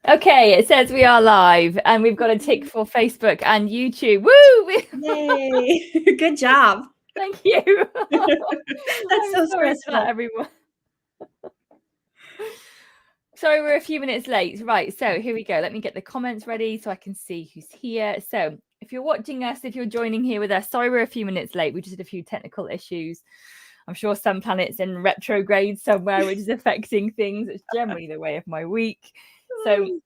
Okay, it says we are live and we've got a tick for Facebook and YouTube. Woo! Yay! Good job. Thank you. That's I'm so sorry for that, stressful. everyone. Sorry, we're a few minutes late. Right, so here we go. Let me get the comments ready so I can see who's here. So if you're watching us, if you're joining here with us, sorry we're a few minutes late. We just had a few technical issues. I'm sure some planets in retrograde somewhere, which is affecting things. It's generally the way of my week. So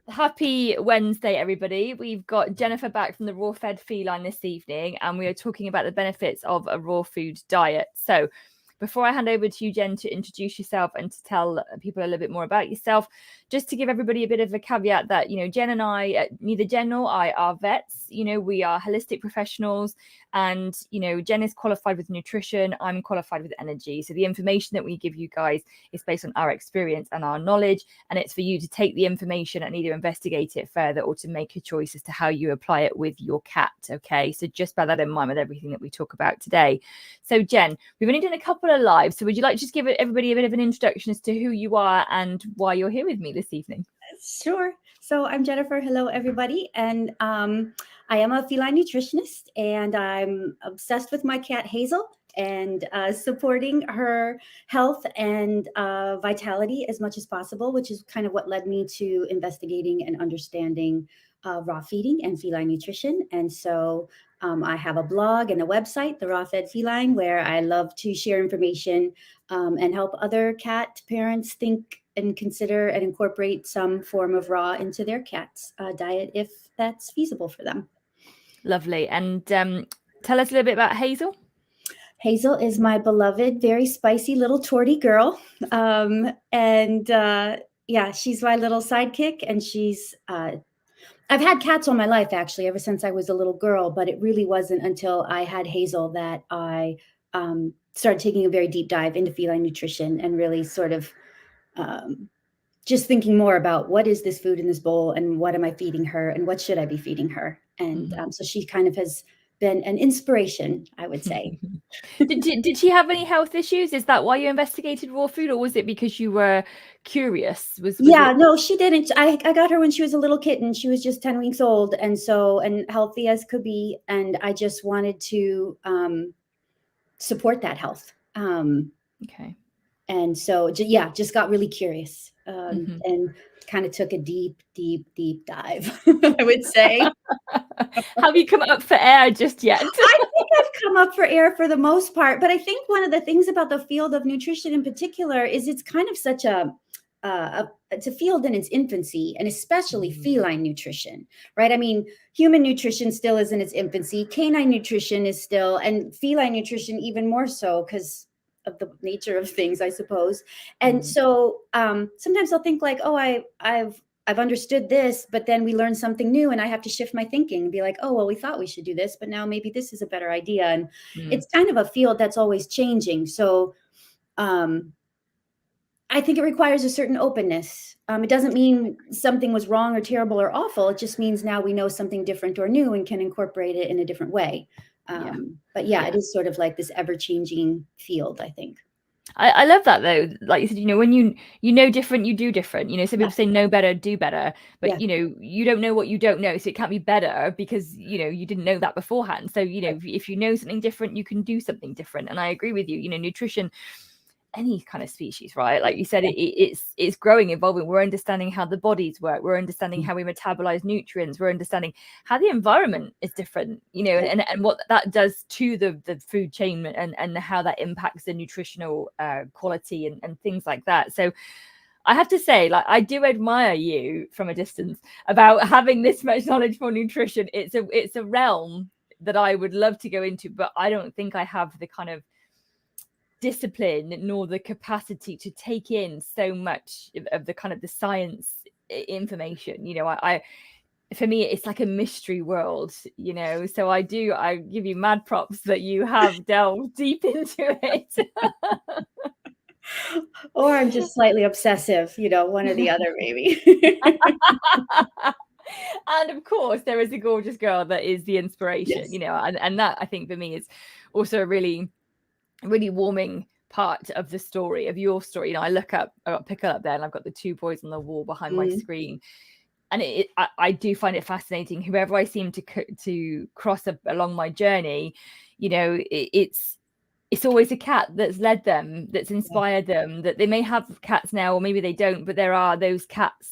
happy Wednesday, everybody. We've got Jennifer back from the Raw Fed Feline this evening, and we are talking about the benefits of a raw food diet. So before I hand over to you, Jen, to introduce yourself and to tell people a little bit more about yourself, just to give everybody a bit of a caveat that, Jen and I, neither Jen nor I are vets. We are holistic professionals, and, Jen is qualified with nutrition. I'm qualified with energy. So the information that we give you guys is based on our experience and our knowledge, and it's for you to take the information and either investigate it further or to make a choice as to how you apply it with your cat. Okay, so just bear that in mind with everything that we talk about today. So Jen, we've only done a couple of lives, so would you like to just give everybody a bit of an introduction as to who you are and why you're here with me this evening? Sure. So I'm Jennifer. Hello, everybody. And I am a feline nutritionist, and I'm obsessed with my cat Hazel and supporting her health and vitality as much as possible, which is kind of what led me to investigating and understanding raw feeding and feline nutrition. And so I have a blog and a website, The Raw Fed Feline, where I love to share information and help other cat parents think and consider and incorporate some form of raw into their cat's diet if that's feasible for them. Lovely. And tell us a little bit about Hazel. Hazel is my beloved, very spicy little tortie girl. Yeah, she's my little sidekick. And I've had cats all my life, actually, ever since I was a little girl. But it really wasn't until I had Hazel that I started taking a very deep dive into feline nutrition and really sort of just thinking more about what is this food in this bowl and what am I feeding her and what should I be feeding her. And so she kind of has been an inspiration, I would say. Did she have any health issues? Is that why you investigated raw food, or was it because you were curious? No, she didn't. I got her when she was a little kitten. She was just 10 weeks old, and healthy as could be. And I just wanted to support that health. Okay. And so, just got really curious and kind of took a deep dive, I would say. Have you come up for air just yet? I think I've come up for air for the most part, but I think one of the things about the field of nutrition in particular is it's kind of such it's a field in its infancy, and especially feline nutrition, right? I mean, human nutrition still is in its infancy. Canine nutrition is still, and feline nutrition even more so because of the nature of things, I suppose. And so sometimes I'll think like, oh, I've understood this, but then we learn something new and I have to shift my thinking and be like, oh, well, we thought we should do this, but now maybe this is a better idea. And it's kind of a field that's always changing. So I think it requires a certain openness. It doesn't mean something was wrong or terrible or awful. It just means now we know something different or new and can incorporate it in a different way. But it is sort of like this ever-changing field, I think. I love that though. Like you said, when you know different, you do different. Some people say know better, do better, but you don't know what you don't know, so it can't be better because you didn't know that beforehand. So if you know something different, you can do something different. And I agree with you. Nutrition, any kind of species, right? Like you said, it's growing, evolving. We're understanding how the bodies work. We're understanding how we metabolize nutrients. We're understanding how the environment is different, and what that does to the food chain and how that impacts the nutritional quality and things like that. So I have to say, like, I do admire you from a distance about having this much knowledge for nutrition. It's a realm that I would love to go into, but I don't think I have the kind of discipline nor the capacity to take in so much of the kind of the science information. I for me it's like a mystery world, so I give you mad props that you have delved deep into it. Or I'm just slightly obsessive, one or the other, maybe. And of course there is a gorgeous girl that is the inspiration. And that I think for me is also a really warming part of the story, of your story. You know, I got Pickle up there, and I've got the two boys on the wall behind my screen. And I do find it fascinating. Whoever I seem to cross along my journey, you know, it's always a cat that's led them, that's inspired them. That they may have cats now, or maybe they don't, but there are those cats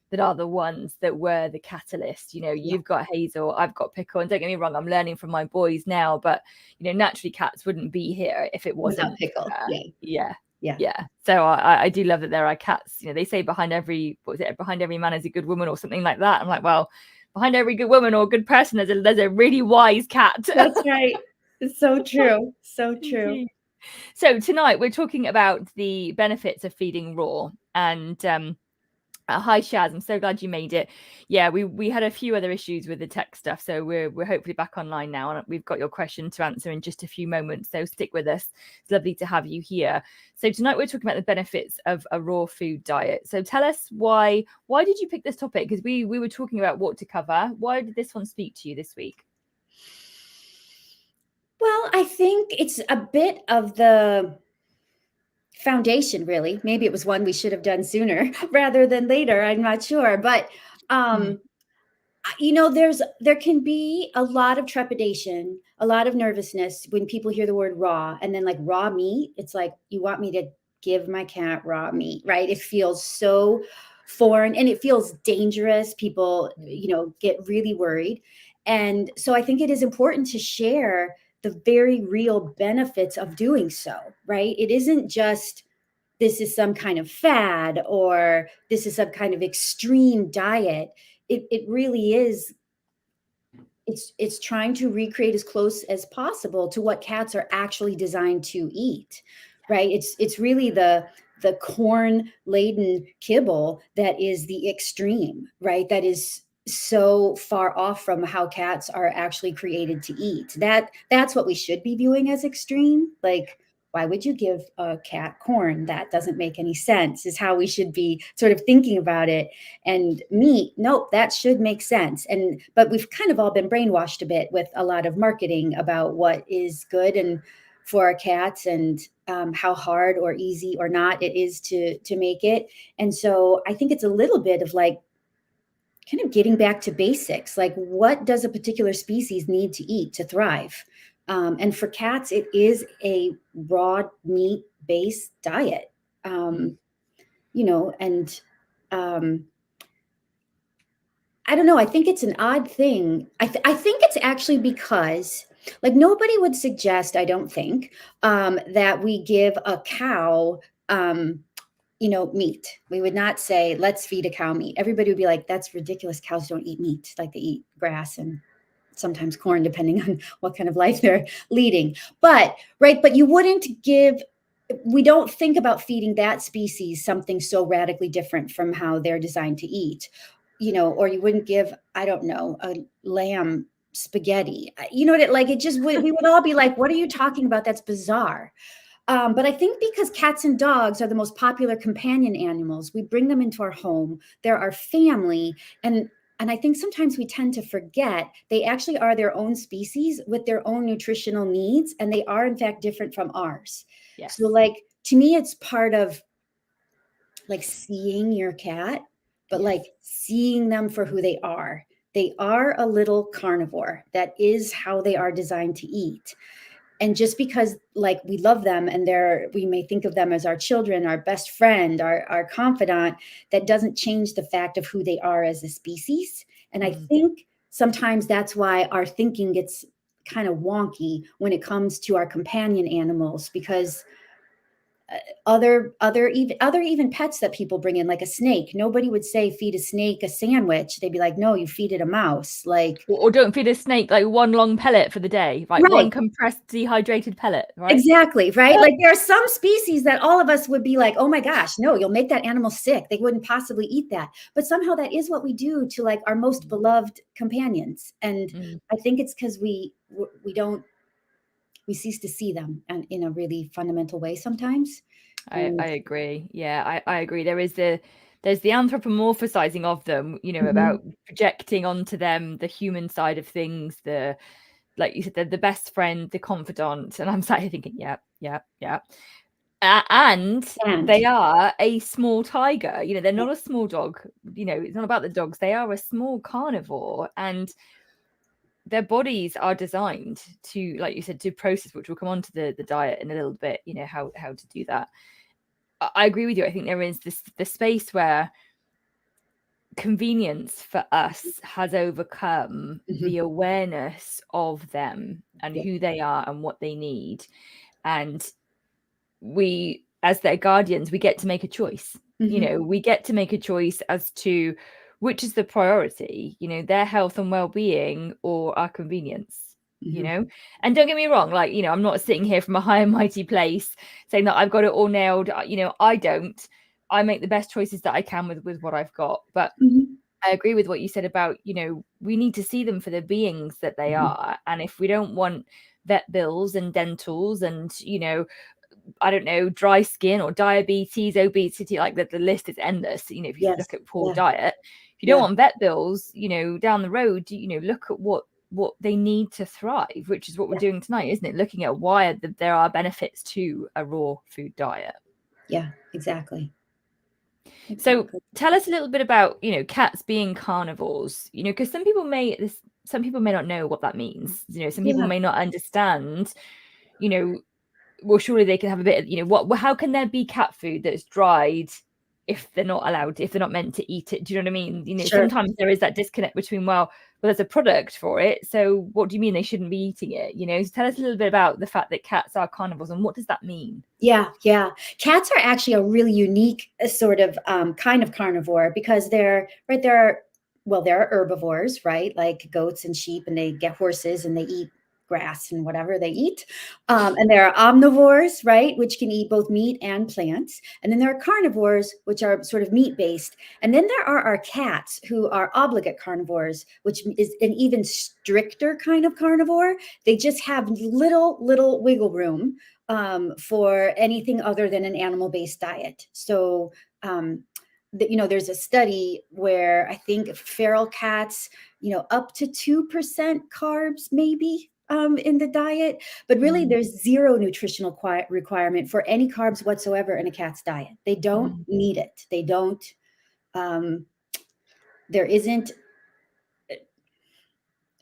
that are the ones that were the catalyst. You know, you've got Hazel, I've got Pickle, and don't get me wrong, I'm learning from my boys now, but you know, naturally cats wouldn't be here if it wasn't Pickle. Yeah. So I do love that there are cats. You know, they say behind every man is a good woman, or something like that. I'm like, well, behind every good woman or good person, there's a really wise cat. That's right. It's so true. So true. So tonight we're talking about the benefits of feeding raw. And hi Shaz, I'm so glad you made it. Yeah, we had a few other issues with the tech stuff, so we're hopefully back online now, and we've got your question to answer in just a few moments, so stick with us. It's lovely to have you here. So tonight we're talking about the benefits of a raw food diet. So tell us why did you pick this topic? Because we were talking about what to cover. Why did this one speak to you this week? Well, I think it's a bit of the foundation, really. Maybe it was one we should have done sooner rather than later. I'm not sure. But you know, there can be a lot of trepidation, a lot of nervousness when people hear the word raw, and then like raw meat. It's like, you want me to give my cat raw meat, right? It feels so foreign and it feels dangerous. People, you know, get really worried. And so I think it is important to share the very real benefits of doing so, right? It isn't just this is some kind of fad or this is some kind of extreme diet. It really is. It's trying to recreate as close as possible to what cats are actually designed to eat, right? It's really the corn laden kibble that is the extreme, right? That is so far off from how cats are actually created to eat. That's what we should be viewing as extreme. Like, why would you give a cat corn? That doesn't make any sense, is how we should be sort of thinking about it. And meat, nope, that should make sense. But we've kind of all been brainwashed a bit with a lot of marketing about what is good and for our cats, and how hard or easy or not it is to make it. And so I think it's a little bit of like kind of getting back to basics. Like, what does a particular species need to eat to thrive? And for cats, it is a raw meat based diet. You know, and I don't know. I think it's an odd thing. I think it's actually because, like, nobody would suggest, I don't think, that we give a cow, you know, meat. We would not say, let's feed a cow meat. Everybody would be like, that's ridiculous. Cows don't eat meat. Like, they eat grass and sometimes corn, depending on what kind of life they're leading. But, right, but you wouldn't give, we don't think about feeding that species something so radically different from how they're designed to eat, you know, or you wouldn't give, I don't know, a lamb spaghetti. You know what, like, it just would, we would all be like, what are you talking about? That's bizarre. But I think because cats and dogs are the most popular companion animals, we bring them into our home. They're our family. And I think sometimes we tend to forget they actually are their own species with their own nutritional needs. And they are, in fact, different from ours. Yes. So, like, to me, it's part of like seeing your cat, but like seeing them for who they are. They are a little carnivore. That is how they are designed to eat. And just because, like, we love them and we may think of them as our children, our best friend, our confidant, that doesn't change the fact of who they are as a species. And I think sometimes that's why our thinking gets kind of wonky when it comes to our companion animals, because other even pets that people bring in, like a snake, nobody would say feed a snake a sandwich. They'd be like, no, you feed it a mouse. Like, or don't feed a snake like one long pellet for the day, right? One compressed dehydrated pellet, right? Exactly, right? Like, there are some species that all of us would be like, oh my gosh, no, you'll make that animal sick. They wouldn't possibly eat that. But somehow that is what we do to, like, our most beloved companions. And I think it's because we cease to see them in a really fundamental way sometimes. I agree. Yeah, I agree. There's the anthropomorphizing of them, you know, about projecting onto them the human side of things, like you said, the best friend, the confidant. And I'm sat here thinking, yeah. And And they are a small tiger. They're not a small dog. It's not about the dogs. They are a small carnivore, and their bodies are designed to, like you said, to process, which will come on to the diet in a little bit, how to do that. I agree with you. I think there is the space where convenience for us has overcome the awareness of them and who they are and what they need. And we, as their guardians, we get to make a choice. We get to make a choice as to which is the priority, their health and well-being or our convenience. And don't get me wrong, like, I'm not sitting here from a high and mighty place saying that I've got it all nailed. I don't. I make the best choices that I can with what I've got. But I agree with what you said about, we need to see them for the beings that they are. And if we don't want vet bills and dentals and, I don't know, dry skin or diabetes, obesity, like the list is endless. If you look at poor diet, if you don't want vet bills, down the road, look at what they need to thrive, which is what we're doing tonight, isn't it? Looking at why there are benefits to a raw food diet. Yeah, exactly. So tell us a little bit about, cats being carnivores, because some people may not know what that means. Some people may not understand, well, surely they can have a bit of, how can there be cat food that's dried if they're not allowed, if they're not meant to eat it? Do you know what I mean? Sure. Sometimes there is that disconnect between, well, there's a product for it, so what do you mean they shouldn't be eating it? So tell us a little bit about the fact that cats are carnivores and what does that mean? Yeah. Cats are actually a really unique sort of kind of carnivore because they're herbivores, right? Like goats and sheep, and they get horses and they eat grass and whatever they eat. And there are omnivores, right, which can eat both meat and plants. And then there are carnivores, which are sort of meat-based. And then there are our cats, who are obligate carnivores, which is an even stricter kind of carnivore. They just have little wiggle room for anything other than an animal-based diet. So, there's a study where I think feral cats, up to 2% carbs, maybe in the diet, but really there's zero nutritional requirement for any carbs whatsoever in a cat's diet. They don't need it. They don't, there isn't,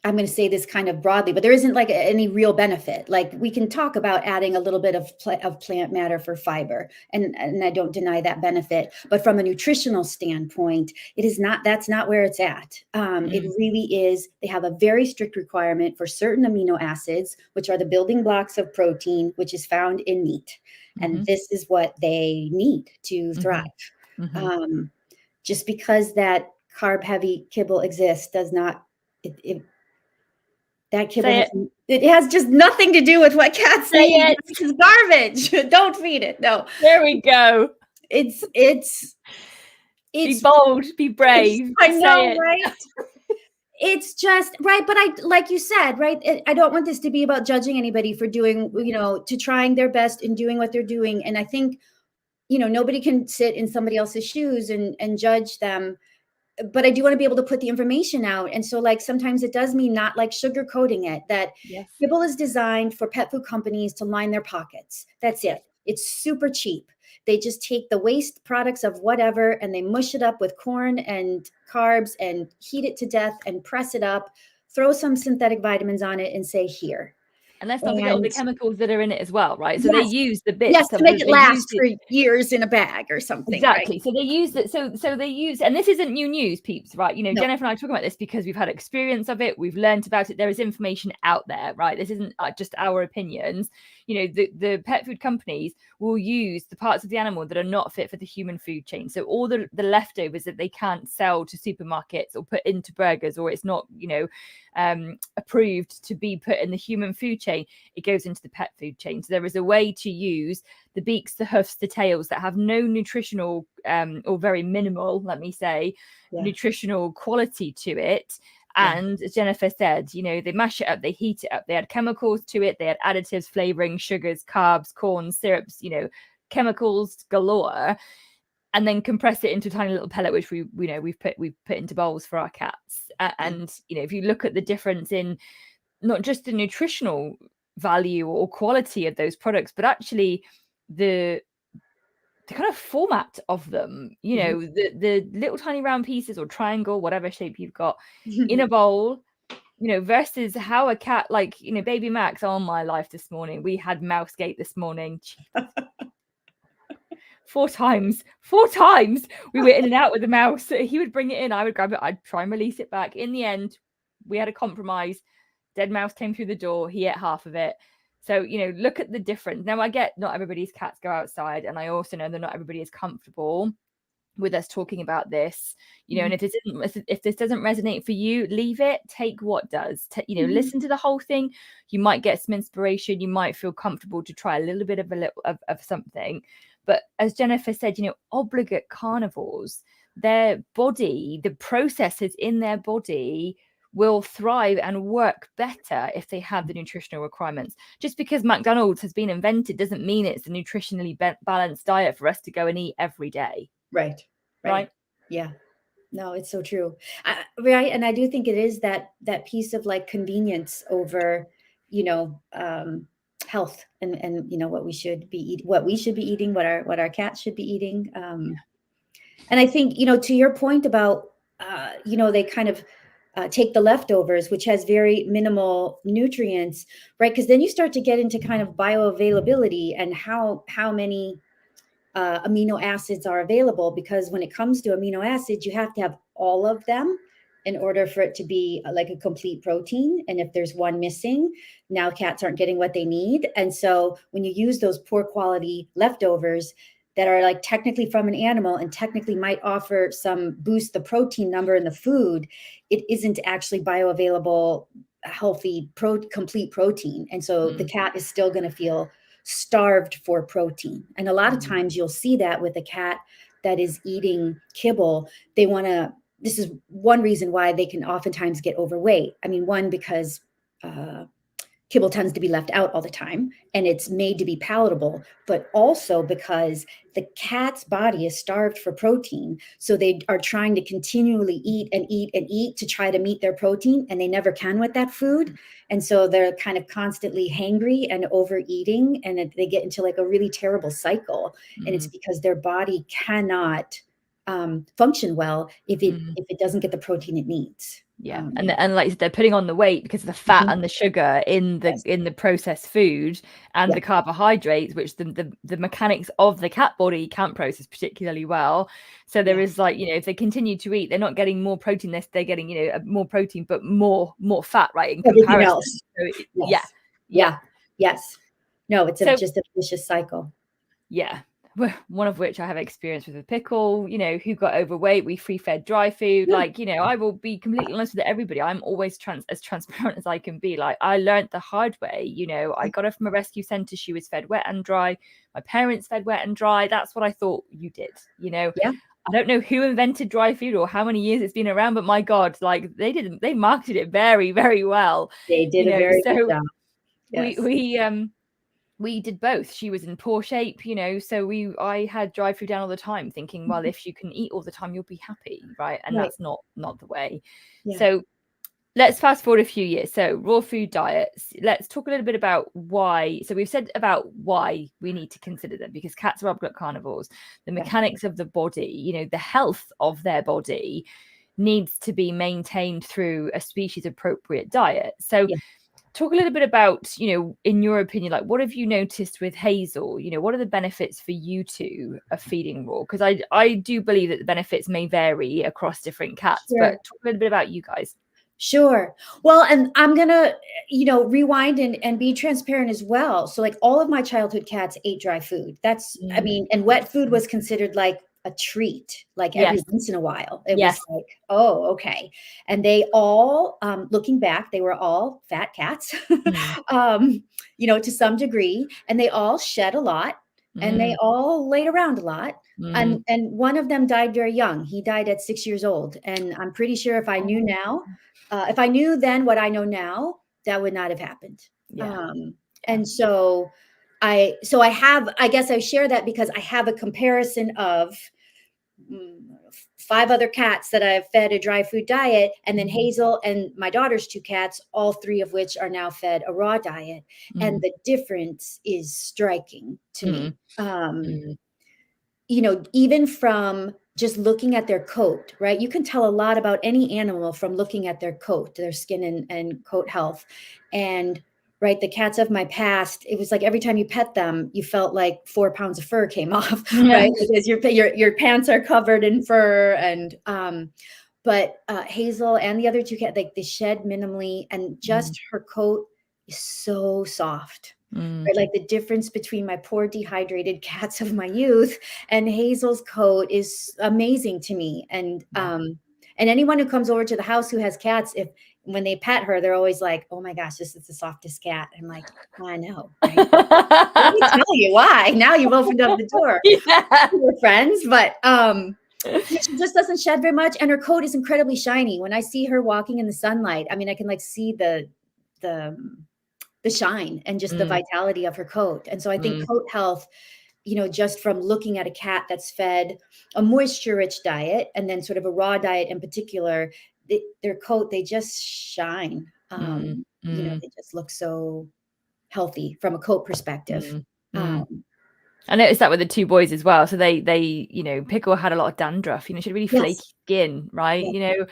I'm going to say this kind of broadly, but there isn't like any real benefit. Like we can talk about adding a little bit of plant matter for fiber, and I don't deny that benefit. But from a nutritional standpoint, that's not where it's at. It really is. They have a very strict requirement for certain amino acids, which are the building blocks of protein, which is found in meat, and this is what they need to thrive. Just because that carb-heavy kibble exists does not. That kibble it has just nothing to do with what cats need. This is garbage. Don't feed it. No. There we go. It's be bold, be brave. I know, right? It's just right. But like you said, right? I don't want this to be about judging anybody for doing, to trying their best and doing what they're doing. And I think, nobody can sit in somebody else's shoes and judge them. But I do want to be able to put the information out. And so like sometimes it does mean not like sugarcoating it, that kibble is designed for pet food companies to line their pockets. That's it. It's super cheap. They just take the waste products of whatever and they mush it up with corn and carbs and heat it to death and press it up, throw some synthetic vitamins on it and say, here. And let's not forget all the chemicals that are in it as well, right? So they use the bits. Yes, to make it last for years in a bag or something. Exactly. Right? So they use it. So they use, and this isn't new news, peeps, right? Jennifer and I are talking about this because we've had experience of it. We've learned about it. There is information out there, right? This isn't just our opinions. The pet food companies will use the parts of the animal that are not fit for the human food chain. So all the leftovers that they can't sell to supermarkets or put into burgers, or it's not, approved to be put in the human food chain, it goes into the pet food chain. So there is a way to use the beaks, the hoofs, the tails that have no nutritional or very minimal, let me say, nutritional quality to it. And as Jennifer said, they mash it up, they heat it up, they add chemicals to it, they add additives, flavoring, sugars, carbs, corn, syrups, chemicals galore, and then compress it into a tiny little pellet, which we've put into bowls for our cats. And if you look at the difference in not just the nutritional value or quality of those products, but actually the kind of format of them, you know, the little tiny round pieces or triangle, whatever shape you've got in a bowl, you know, versus how a cat, like, you know, baby Max, on my life this morning, we had mousegate this morning. 4 times we were in and out with the mouse. He would bring it in, I would grab it, I'd try and release it back. In the end, we had a compromise. Dead mouse came through the door, he ate half of it. So, you know, look at the difference. Now, I get not everybody's cats go outside, and I also know that not everybody is comfortable with us talking about this, you know, and if this doesn't resonate for you, leave it, take what does, you know, listen to the whole thing. You might get some inspiration, you might feel comfortable to try a little bit of something. But as Jennifer said, you know, obligate carnivores, their body, the processes in their body will thrive and work better if they have the nutritional requirements. Just because McDonald's has been invented doesn't mean it's a nutritionally balanced diet for us to go and eat every day. Right. Yeah. No, it's so true. Right. And I do think it is that piece of like convenience over, you know, health and, you know, what we should be eating, what our cats should be eating. And I think, you know, to your point about, you know, they kind of take the leftovers, which has very minimal nutrients, right? Because then you start to get into kind of bioavailability and how many amino acids are available, because when it comes to amino acids, you have to have all of them in order for it to be like a complete protein. And if there's one missing, now cats aren't getting what they need. And so when you use those poor quality leftovers that are like technically from an animal and technically might offer some boost the protein number in the food, it isn't actually bioavailable, healthy, complete protein. And so the cat is still going to feel starved for protein. And a lot of times you'll see that with a cat that is eating kibble. This is one reason why they can oftentimes get overweight. I mean, one, because kibble tends to be left out all the time and it's made to be palatable, but also because the cat's body is starved for protein. So they are trying to continually eat and eat and eat to try to meet their protein, and they never can with that food. And so they're kind of constantly hangry and overeating, and they get into like a really terrible cycle. And it's because their body cannot function well if it doesn't get the protein it needs. Yeah. And like they're putting on the weight because of the fat and the sugar in the processed food and the carbohydrates, which the mechanics of the cat body can't process particularly well. So there is, like, you know, if they continue to eat, they're not getting more protein, they're getting, you know, more protein, but more fat, right? In comparison. Else. So Yes. No, it's just a vicious cycle. Yeah. One of which I have experience with a pickle, you know, who got overweight. We free fed dry food. Like, you know, I will be completely honest with everybody. I'm always as transparent as I can be. Like, I learned the hard way. You know, I got her from a rescue center. She was fed wet and dry. My parents fed wet and dry. That's what I thought you did. You know, I don't know who invented dry food or how many years it's been around, but my God, like they marketed it very, very well. They did a very good job. Yes. We did both. She was in poor shape, you know, so I had dry food down all the time, thinking, well, if you can eat all the time, you'll be happy, right? And that's not the way. So let's fast forward a few years. So raw food diets. Let's talk a little bit about why. So we've said about why we need to consider them, because cats are obligate carnivores. The mechanics of the body, you know, the health of their body needs to be maintained through a species appropriate diet. So talk a little bit about, you know, in your opinion, like, what have you noticed with Hazel? You know, what are the benefits for you two of feeding raw? Because I do believe that the benefits may vary across different cats, but talk a little bit about you guys. Sure. Well, and I'm going to, you know, rewind and be transparent as well. So like all of my childhood cats ate dry food. That's, I mean, and wet food was considered like a treat, like every once in a while. It was like, oh, okay. And they all, looking back, they were all fat cats, you know, to some degree, and they all shed a lot and they all laid around a lot. And one of them died very young. He died at 6 years old. And I'm pretty sure if I knew now, if I knew then what I know now, that would not have happened. And so I guess I share that because I have a comparison of 5 other cats that I've fed a dry food diet, and then Hazel and my daughter's 2 cats, all 3 of which are now fed a raw diet. And the difference is striking to me. You know, even from just looking at their coat, right? You can tell a lot about any animal from looking at their coat, their skin and coat health. And right, the cats of my past, it was like every time you pet them, you felt like 4 pounds of fur came off, right? Because your pants are covered in fur. And but Hazel and the other 2 cats, like they shed minimally, and just her coat is so soft. Right? Like the difference between my poor dehydrated cats of my youth and Hazel's coat is amazing to me. And anyone who comes over to the house who has cats, if when they pet her, they're always like, "Oh my gosh, this is the softest cat." I'm like, I know, right? Let me tell you why. Now you've opened up the door. We're friends, but she just doesn't shed very much, and her coat is incredibly shiny. When I see her walking in the sunlight, I mean, I can like see the shine and just the vitality of her coat. And so I think coat health, you know, just from looking at a cat that's fed a moisture rich diet and then sort of a raw diet in particular, their coat, they just shine. You know, they just look so healthy from a coat perspective. I noticed that with the 2 boys as well. So they, you know, Pickle had a lot of dandruff. You know, she had really flaky skin, right? You know,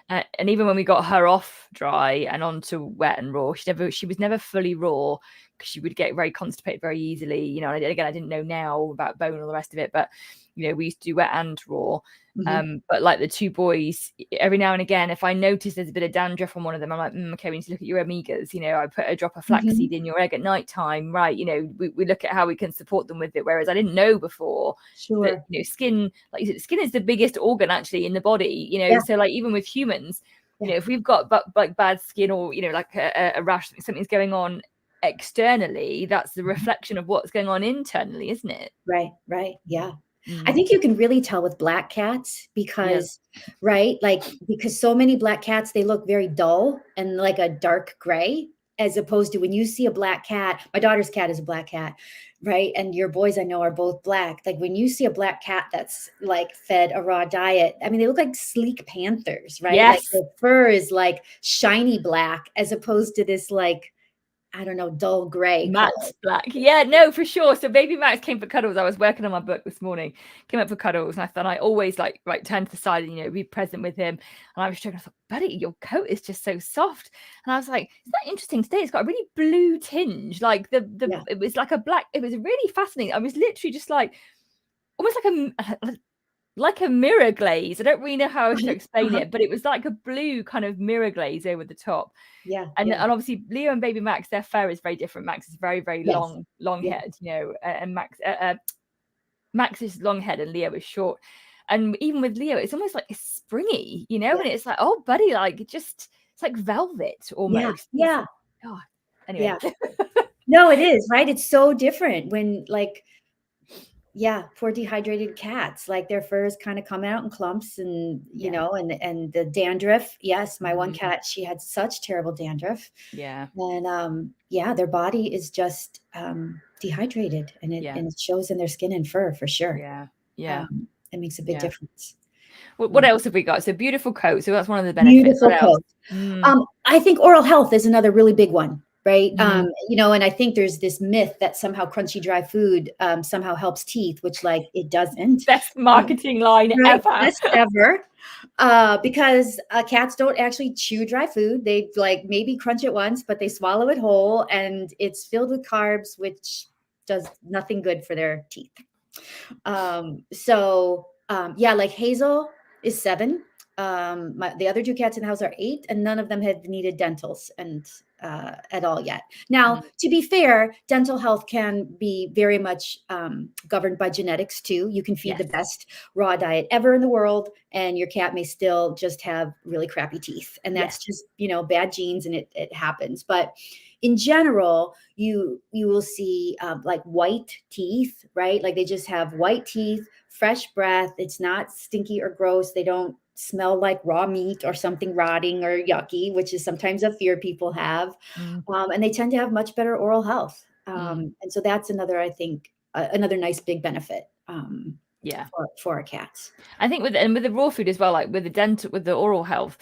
and even when we got her off dry and onto wet and raw, she was never fully raw because she would get very constipated very easily. You know, and again, I didn't know now about bone and all the rest of it, but you know, we used to do wet and raw. But like the 2 boys, every now and again, if I notice there's a bit of dandruff on one of them, I'm like, okay, we need to look at your omegas. You know, I put a drop of flaxseed in your egg at night time, right? You know, we look at how we can support them with it. Whereas I didn't know before that, you know, skin, like you said, skin is the biggest organ actually in the body, you know. So like even with humans, you know, if we've got like bad skin or, you know, like a rash, something's going on externally, that's the reflection of what's going on internally, isn't it? Right. Yeah. I think you can really tell with black cats because, right, like because so many black cats, they look very dull and like a dark gray, as opposed to when you see a black cat. My daughter's cat is a black cat, right? And your boys, I know, are both black. Like when you see a black cat that's like fed a raw diet, I mean, they look like sleek panthers, right? Like the fur is like shiny black as opposed to this like, I don't know, dull gray Max color. black. Yeah, no, for sure. So baby Max came for cuddles. I was working on my book this morning, came up for cuddles, and I thought I always like turn to the side and, you know, be present with him. And I was joking, I thought, buddy, your coat is just so soft. And I was like, isn't that interesting? Today it's got a really blue tinge. Like it was like a black, it was really fascinating. I was literally just like almost like a mirror glaze. I don't really know how else to explain it, but it was like a blue kind of mirror glaze over the top. And obviously Leo and baby Max, their fur is very different. Max is very, very long head, you know, and Max is long head and Leo is short. And even with Leo, it's almost like it's springy, you know, and it's like, oh buddy, like it's like velvet almost. God. Anyway. No, it is, right? It's so different when like, poor dehydrated cats, like their furs kind of come out in clumps and, you know, and the dandruff. Yes. My one cat, she had such terrible dandruff. And their body is just dehydrated and it shows in their skin and fur for sure. It makes a big difference. What else have we got? So beautiful coat. So that's one of the benefits. Beautiful coat. I think oral health is another really big one. Right. You know, and I think there's this myth that somehow crunchy, dry food somehow helps teeth, which like it doesn't. Best marketing line ever. Best ever. Because cats don't actually chew dry food. They like maybe crunch it once, but they swallow it whole and it's filled with carbs, which does nothing good for their teeth. Like Hazel is 7. The other 2 cats in the house are 8, and none of them have needed dentals and at all yet. Now, to be fair, dental health can be very much governed by genetics too. You can feed the best raw diet ever in the world, and your cat may still just have really crappy teeth, and that's just, you know, bad genes, and it happens. But in general, you will see like white teeth, right? Like they just have white teeth, fresh breath. It's not stinky or gross. They don't smell like raw meat or something rotting or yucky, which is sometimes a fear people have. And they tend to have much better oral health. And so that's another, I think, another nice big benefit. Yeah. for our cats. I think with the raw food as well, like with the oral health,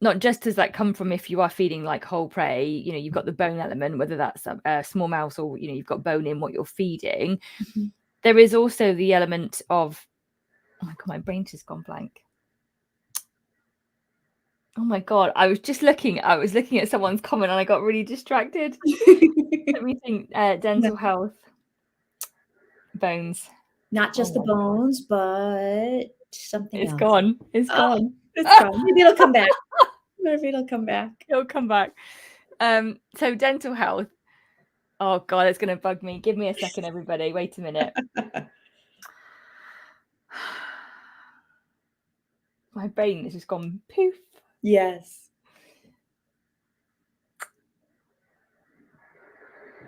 not just as like come from if you are feeding like whole prey, you've got the bone element, whether that's a small mouse or you've got bone in what you're feeding. Mm-hmm. There is also the element of, oh my god, my brain just gone blank. Oh my god, I was looking at someone's comment and I got really distracted. Let me think. Dental health, bones. Not just the bones, but something else. It's gone. It's gone. It's gone. Maybe it'll come back. It'll come back. So dental health. Oh god, it's gonna bug me. Give me a second, everybody. Wait a minute. My brain has just gone poof. Yes.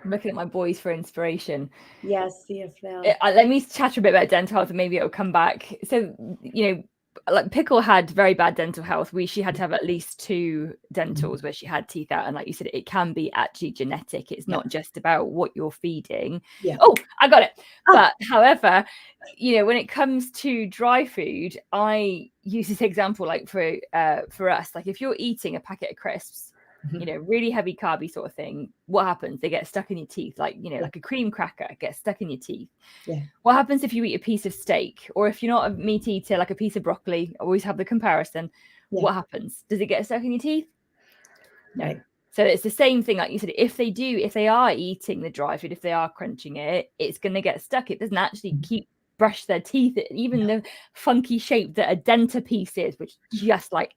I'm looking at my boys for inspiration. Yes, CFL. Let me chat a bit about dental health and maybe it'll come back. So, like Pickle had very bad dental health. She had to have at least 2 dentals where she had teeth out. And like you said, it can be actually genetic. It's not just about what you're feeding. Yeah. Oh, I got it. But however, when it comes to dry food, I use this example like for us, like if you're eating a packet of crisps, really heavy carby sort of thing, what happens? They get stuck in your teeth, like like a cream cracker gets stuck in your teeth. Yeah. What happens if you eat a piece of steak, or if you're not a meat eater, like a piece of broccoli? Always have the comparison. What happens? Does it get stuck in your teeth? No. Right. So it's the same thing, like you said. If they are eating the dry food, if they are crunching it, it's going to get stuck. It doesn't actually brush their teeth. Even the funky shape that a denta piece is, which just like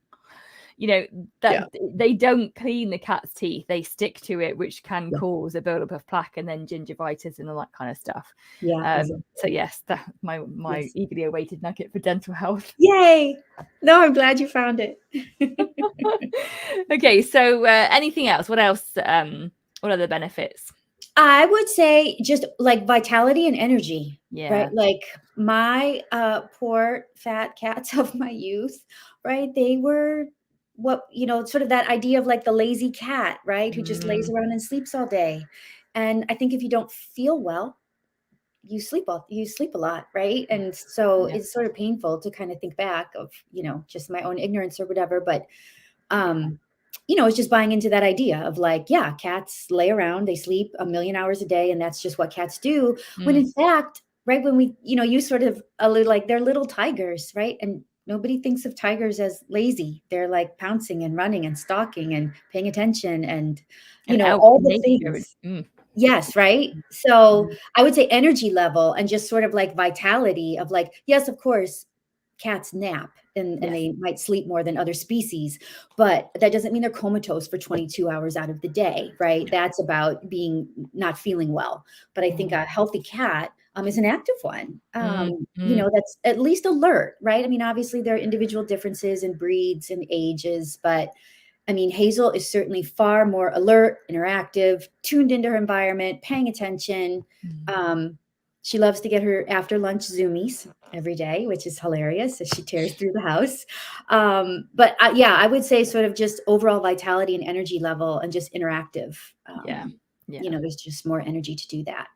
they don't clean the cat's teeth, they stick to it, which can cause a buildup of plaque and then gingivitis and all that kind of stuff. So yes, that my eagerly awaited nugget for dental health. Yay! No, I'm glad you found it. Okay, so anything else? What else? What other benefits? I would say just like vitality and energy. Yeah. Right. Like my poor fat cats of my youth, right? They were sort of that idea of like the lazy cat, right? Who just lays around and sleeps all day. And I think if you don't feel well, you sleep a lot, right? And so it's sort of painful to kind of think back of, just my own ignorance or whatever. But, it's just buying into that idea of like, cats lay around, they sleep 1,000,000 hours a day, and that's just what cats do. When in fact, right, when we, you sort of like they're little tigers, right? And nobody thinks of tigers as lazy. They're like pouncing and running and stalking and paying attention and all the things. Yes, right. So I would say energy level and just sort of like vitality of like, yes, of course, cats nap and they might sleep more than other species, but that doesn't mean they're comatose for 22 hours out of the day, right? That's about not feeling well. But I think a healthy cat is an active one, that's at least alert, right? I mean, obviously there are individual differences in breeds and ages, but I mean, Hazel is certainly far more alert, interactive, tuned into her environment, paying attention. She loves to get her after lunch zoomies every day, which is hilarious as she tears through the house. But I would say sort of just overall vitality and energy level and just interactive. There's just more energy to do that.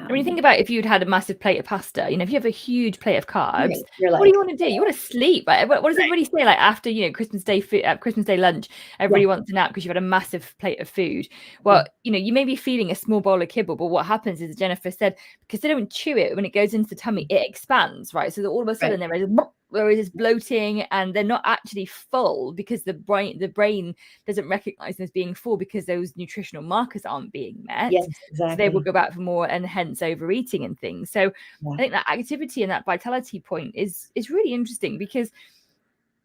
When you think about if you'd had a massive plate of pasta, if you have a huge plate of carbs, what do you want to do? You want to sleep. Right? What does everybody say? Like after Christmas Day lunch, everybody wants a nap because you've had a massive plate of food. Well, you may be feeding a small bowl of kibble, but what happens is, Jennifer said, because they don't chew it when it goes into the tummy, it expands, right? So that all of a sudden there is bloating, and they're not actually full because the brain doesn't recognize them as being full because those nutritional markers aren't being met. Yes, exactly. So they will go back for more, and hence overeating and things. So I think that activity and that vitality point is really interesting, because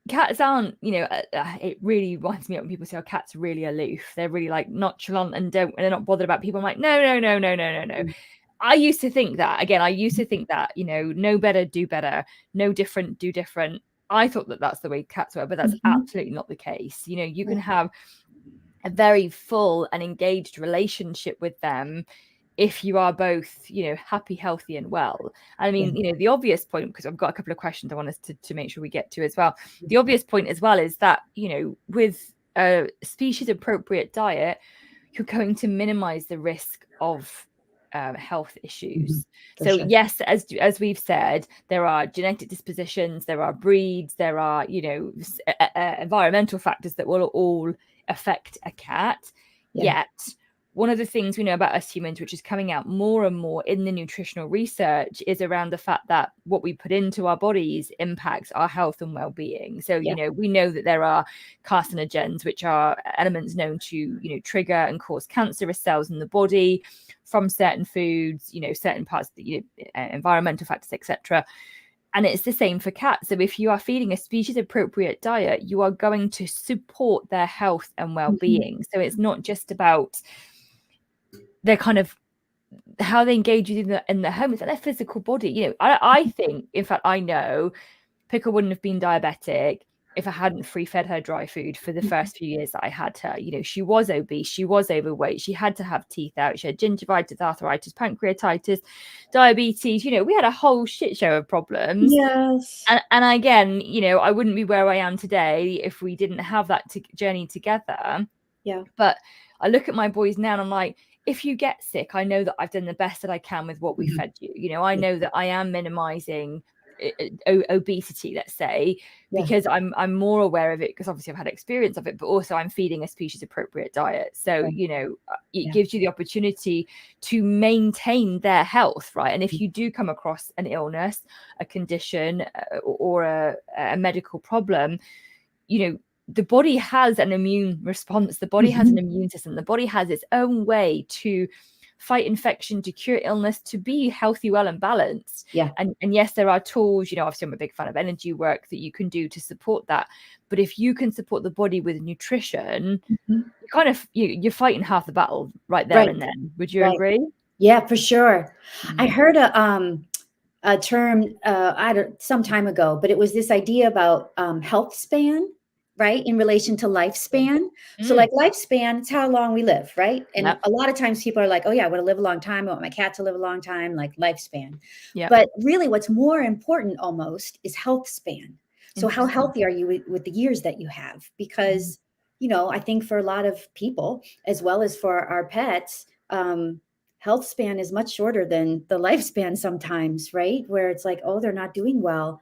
cats aren't, it really winds me up when people say, oh, cats are really aloof. They're really like nonchalant and they're not bothered about people. I'm like, no. I used to think that. Again, I used to think that, know better, do better, know different, do different. I thought that that's the way cats were, but that's absolutely not the case. You can have a very full and engaged relationship with them if you are both, happy, healthy, and well. I mean, the obvious point, because I've got a couple of questions I want us to make sure we get to as well. The obvious point as well is that, with a species appropriate diet, you're going to minimize the risk of health issues. For So sure. yes, as we've said, there are genetic dispositions, there are breeds, there are, you know, environmental factors that will all affect a cat. Yeah. Yet one of the things we know about us humans, which is coming out more and more in the nutritional research, is around the fact that what we put into our bodies impacts our health and well-being. So, Yeah. you know, we know that there are carcinogens, which are elements known to, you know, trigger and cause cancerous cells in the body from certain foods, you know, certain parts of the, you know, environmental factors, etc. And it's the same for cats. So if you are feeding a species appropriate diet, you are going to support their health and well-being. So it's not just about their kind of how they engage in the home. It's like their physical body. You know, I think, in fact, I know Pickle wouldn't have been diabetic if I hadn't free fed her dry food for the first few years that I had her. You know, she was obese, she was overweight, she had to have teeth out, she had gingivitis, arthritis, pancreatitis, diabetes. You know, we had a whole shit show of problems. Yes. And again, you know, I wouldn't be where I am today if we didn't have that journey together. Yeah. But I look at my boys now and I'm like, if you get sick, I know that I've done the best that I can with what we fed you. You know, I know that I am minimizing obesity, let's say, Yeah. because I'm more aware of it, because obviously I've had experience of it, but also I'm feeding a species appropriate diet. So, you know, it gives you the opportunity to maintain their health, right? And if you do come across an illness, a condition, or a medical problem, you know, the body has an immune response. The body has an immune system. The body has its own way to fight infection, to cure illness, to be healthy, well, and balanced. Yeah. And yes, there are tools, you know, obviously I'm a big fan of energy work that you can do to support that. But if you can support the body with nutrition, you kind of, you're fighting half the battle right there and then. Would you agree? Yeah, for sure. I heard a term some time ago, but it was this idea about health span, right, in relation to lifespan. So like lifespan, it's how long we live, right? And a lot of times people are like, oh yeah, I want to live a long time, I want my cat to live a long time, like lifespan. But really what's more important almost is health span. So how healthy are you with the years that you have? Because, you know, I think for a lot of people, as well as for our pets, health span is much shorter than the lifespan sometimes, right? Where it's like, oh, they're not doing well.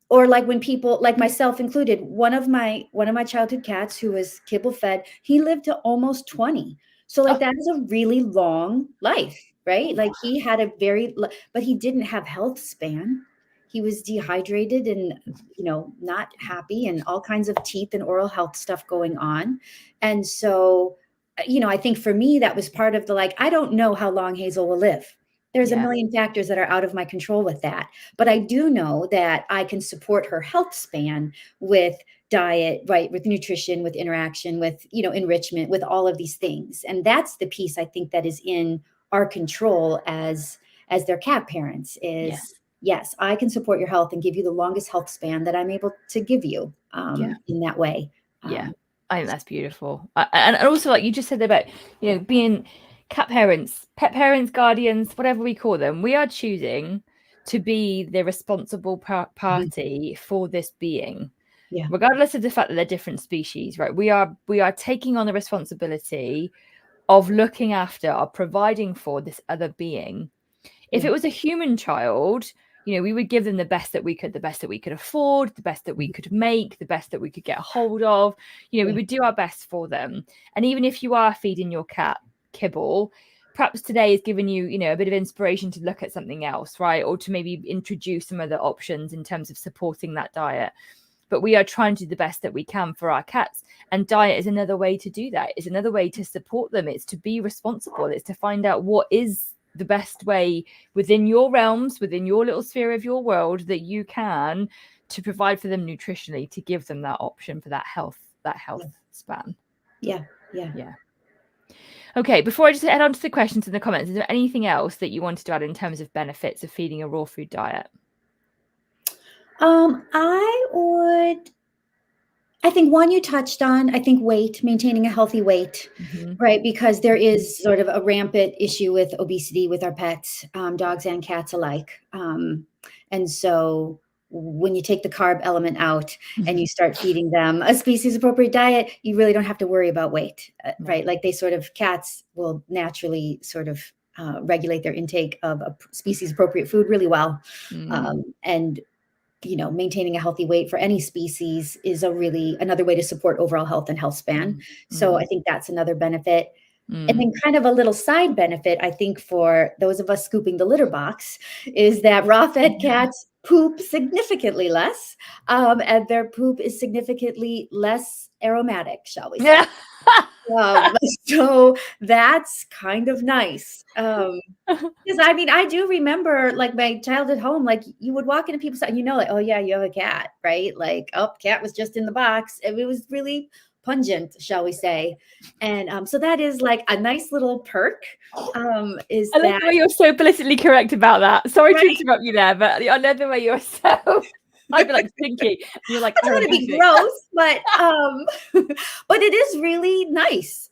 Or like when people, like myself included, one of my childhood cats who was kibble fed, he lived to almost 20. So like that is a really long life, right? Like he had but he didn't have health span. He was dehydrated and, you know, not happy and all kinds of teeth and oral health stuff going on. And so, you know, I think for me, that was part of the, like, I don't know how long Hazel will live. There's a million factors that are out of my control with that. But I do know that I can support her health span with diet, right, with nutrition, with interaction, with, you know, enrichment, with all of these things. And that's the piece I think that is in our control as their cat parents is, yes, I can support your health and give you the longest health span that I'm able to give you in that way. I think that's beautiful. And also, like you just said about, you know, being cat parents, pet parents, guardians, whatever we call them, we are choosing to be the responsible party for this being, regardless of the fact that they're different species, right? We are taking on the responsibility of looking after or providing for this other being. If it was a human child, you know, we would give them the best that we could afford, the best that we could make, the best that we could get a hold of. You know, we would do our best for them. And even if you are feeding your cat kibble, perhaps today has given you, you know, a bit of inspiration to look at something else, right? Or to maybe introduce some other options in terms of supporting that diet. But we are trying to do the best that we can for our cats. And diet is another way to do that. It's another way to support them. It's to be responsible. It's to find out what is the best way within your realms, within your little sphere of your world, that you can to provide for them nutritionally, to give them that option for that health span. Yeah. Okay, before I just head on to the questions in the comments, is there anything else that you wanted to add in terms of benefits of feeding a raw food diet? I think one you touched on, I think weight, maintaining a healthy weight, right? Because there is sort of a rampant issue with obesity with our pets, dogs and cats alike. And so when you take the carb element out and you start feeding them a species appropriate diet, you really don't have to worry about weight, right? Like cats will naturally sort of regulate their intake of a species appropriate food really well. And maintaining a healthy weight for any species is another way to support overall health and health span. So I think that's another benefit. And then kind of a little side benefit, I think, for those of us scooping the litter box is that raw fed cats poop significantly less, and their poop is significantly less aromatic, shall we say. So that's kind of nice. Because I mean, I do remember like my childhood home, like you would walk into people's house, like, oh yeah, you have a cat, right? Like, oh, cat was just in the box. And it was really pungent, shall we say. And so that is like a nice little perk. Is I love the way you're so politically correct about that. Sorry to interrupt you there, but I love the way you're so I'd be like stinky. You're like, I don't want to be gross, but it is really nice.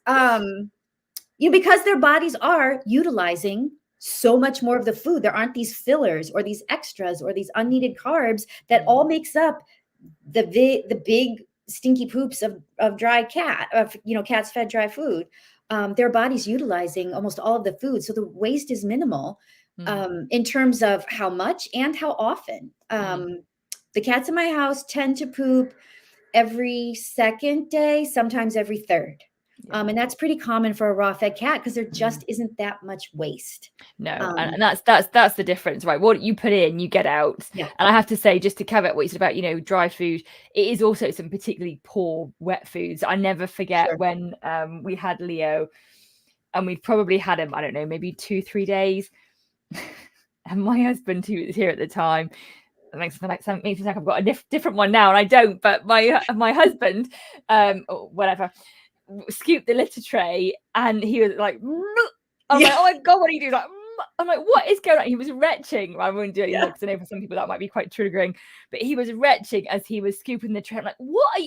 Because their bodies are utilizing so much more of the food. There aren't these fillers or these extras or these unneeded carbs that all makes up the big stinky poops of dry cat, cats fed dry food. Their body's utilizing almost all of the food. So the waste is minimal in terms of how much and how often. The cats in my house tend to poop every second day, sometimes every third. And that's pretty common for a raw fed cat because there just isn't that much waste. No, and that's the difference, right? What you put in, you get out. Yeah. And I have to say, just to caveat what you said about, dry food, it is also some particularly poor wet foods. I never forget when we had Leo, and we'd probably had him, I don't know, maybe 2-3 days. And my husband, who was here at the time, it makes me like I've got a different one now, and I don't. But my husband, or whatever, scooped the litter tray, and he was like, I'm like, oh my god, what are you doing? Like, I'm like, what is going on? He was retching. I won't do it anymore because I know for some people that might be quite triggering. But he was retching as he was scooping the tray. I'm like, what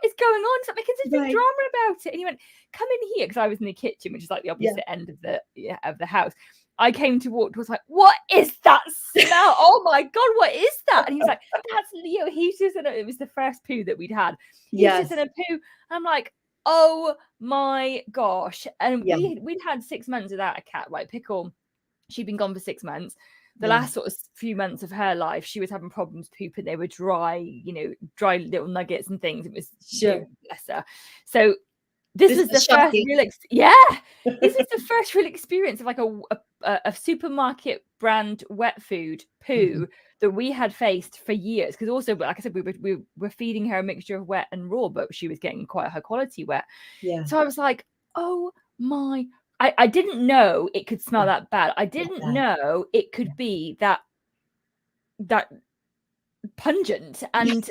is going on? Stop making such a big drama about it. And he went, come in here, because I was in the kitchen, which is like the opposite end of the house. I came to walk towards, like, what is that smell? Oh my god, what is that? And he was like, that's Leo. He's just it was the first poo that we'd had. He's just in a poo. And I'm like, oh my gosh. And we'd had 6 months without a cat, right? Pickle, she'd been gone for 6 months. The last sort of few months of her life, she was having problems pooping. They were dry, dry little nuggets and things. It was bless her. So this was the first real this is the first real experience of like a supermarket brand wet food poo that we had faced for years, because also, like I said, we were feeding her a mixture of wet and raw, but she was getting quite high quality wet. So I was like, oh my, I didn't know it could smell that bad. I didn't know it could be that pungent and